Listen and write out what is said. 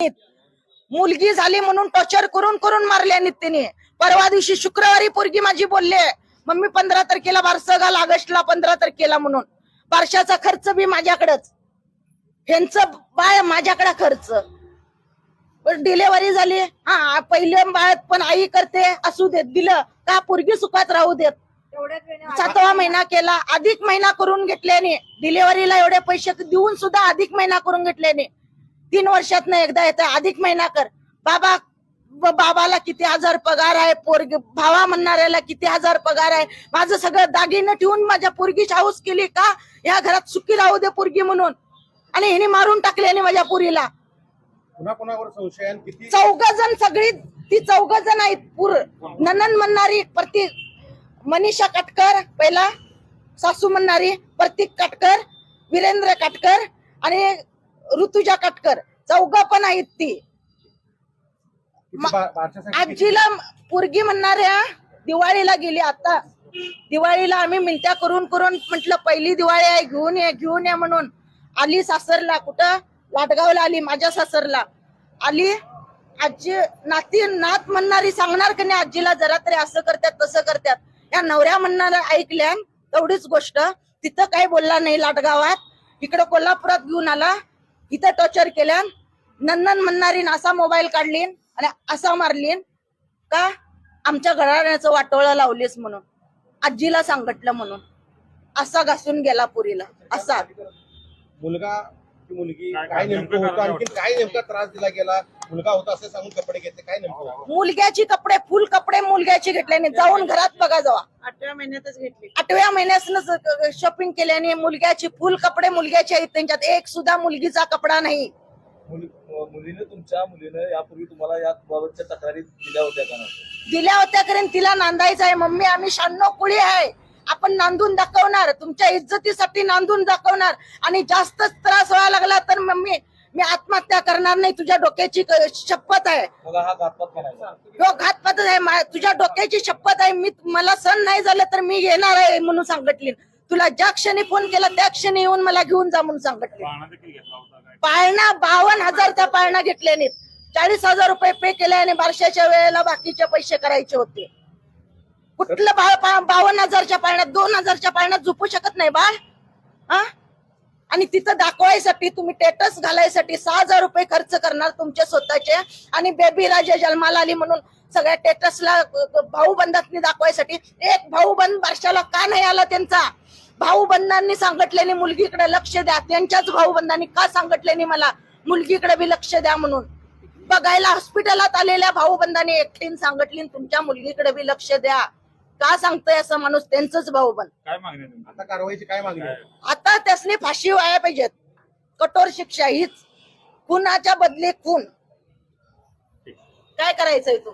मुलगी झाली म्हणून टॉर्चर करून करून मारल्या नित्याने. परवा दिवशी शुक्रवारी पोरगी माझी बोलले, मम्मी 15 तारखेला बारसं घाल, ऑगस्टला 15 तारखेला म्हणून. बारशाचा खर्च बी माझ्याकडेच, ह्यांचं बाळ माझ्याकडे खर्च. डिलेव्हरी झाली, हा पहिले बाळ पण आई करते, असू देत, दिलं का पोरगी सुखात राहू देत. 7वा महिना केला, अधिक महिना करून घेतल्याने, डिलेव्हरीला एवढे पैसे देऊन सुद्धा अधिक महिना करून घेतल्याने. 3 वर्षात एकदा येतं अधिक महिना कर. बाबाला किती हजार पगार आहे, पोरगी भावा म्हणणाऱ्याला किती हजार पगार आहे. माझं सगळं दागिनं ठेवून माझ्या पोरगीची हाऊस केली का या घरात सुखी राहू दे पोरगी म्हणून, आणि हिने मारून टाकल्याने माझ्या पोरीला. कोणाकोणावर संशय? 4 जण, सगळी ती 4 जण आहेत. ननन म्हणणारी मनीषा काटकर, पहिला सासू म्हणणारी प्रतीक काटकर, वीरेंद्र काटकर आणि ऋतुजा काटकर, 4 पण आहेत. ती आजीला पोरगी म्हणणाऱ्या दिवाळीला गेली. आता दिवाळीला आम्ही मिनत्या करून करून म्हटलं पहिली दिवाळी आहे, घेऊन ये म्हणून आली सासरला. कुठं? लाटगावला आली, माझ्या सासरला आली. आजी नात म्हणणारी सांगणार की नाही आजीला, जरा तरी असं करतात तसं करतात. या नवऱ्या म्हणणाऱ्या ऐकल्या तेवढीच गोष्ट. तिथं काही बोलला नाही लाटगावात. इकडं कोल्हापुरात घेऊन आला, इथं टॉर्चर केल्या. नंदन म्हणणारी असा मोबाईल काढली आणि असा मारली का आमच्या घराण्याचं वाटोळं लावलीस म्हणून, आजीला सांगितलं म्हणून. असा घासून गेला पुरीला. असा मुलगा मुलगी काय नेमकं होतं, आणखी काय नेमका त्रास दिला गेला? मुलगा होता असं सांगून कपडे घेतले, काय नेमकं? मुलग्याची कपडे, फुल कपडे मुलग्याची घेतल्याने. जाऊन घरात बघा जावा, 8व्या महिन्यातच घेतली. 8व्या महिन्यातच शॉपिंग केल्याने. मुलग्याची फुल कपडे मुलग्याचे आहेत, त्यांच्यात एक सुद्धा मुलगीचा कपडा नाही. तुमच्या मुलीने यापूर्वी तुम्हाला याबाबतच्या तक्रारी दिल्या होत्या का? दिल्या होत्या, कारण तिला नांदायचं आहे. मम्मी आम्ही 96 कुळी आहे, आपण नांदून दाखवणार, तुमच्या इज्जतीसाठी नांदून दाखवणार. आणि जास्तच त्रास व्हायला लागला तर मम्मी मी आत्महत्या करणार नाही, तुझ्या डोक्याची शपथ आहे. हा घातपात म्हणायचा. हो घातपातच आहे, तुझ्या डोक्याची शपथ आहे. मला सहन नाही झालं तर मी येणार आहे म्हणून सांगितली. तुला ज्या क्षणी फोन केला त्या क्षणी येऊन मला घेऊन जा म्हणून सांगितले. पाळणा 52,000चा पाळणा घेतल्याने, 40,000 रुपये पे केले आणि बारशाच्या वेळेला बाकीचे पैसे करायचे होते. कुठलं बाळ 52,000च्या पाळण्यात, 2,000च्या पाळण्यात झोपू शकत नाही बाळ. हा, आणि तिथं दाखवायसाठी तुम्ही स्टेटस घालायसाठी 6,000 रुपये खर्च करणार तुमचे स्वतःचे. आणि बेबी राजा जन्माला आली म्हणून सगळ्या स्टेटसला भाऊबंधातनी दाखवायसाठी. एक भाऊबंद बारशाला का नाही आला त्यांचा? भाऊबंधांनी सांगितल्याने मुलगीकडे लक्ष द्या. त्यांच्याच भाऊबंधांनी का सांगितल्याने मला मुलगीकडे बी लक्ष द्या म्हणून? बघायला हॉस्पिटलात आलेल्या भाऊबंधांनी एकटीन सांगितली तुमच्या मुलगीकडे बी लक्ष द्या. का सांगतोय असं माणूस? त्यांचंच भाऊबंद. काय मागणी? आता कारवाईची काय मागणी आहे? आता त्यासनी फाशी व्हायला पाहिजेत, कठोर शिक्षा. हीच खुनाच्या बदले खून. काय करायचंय तू?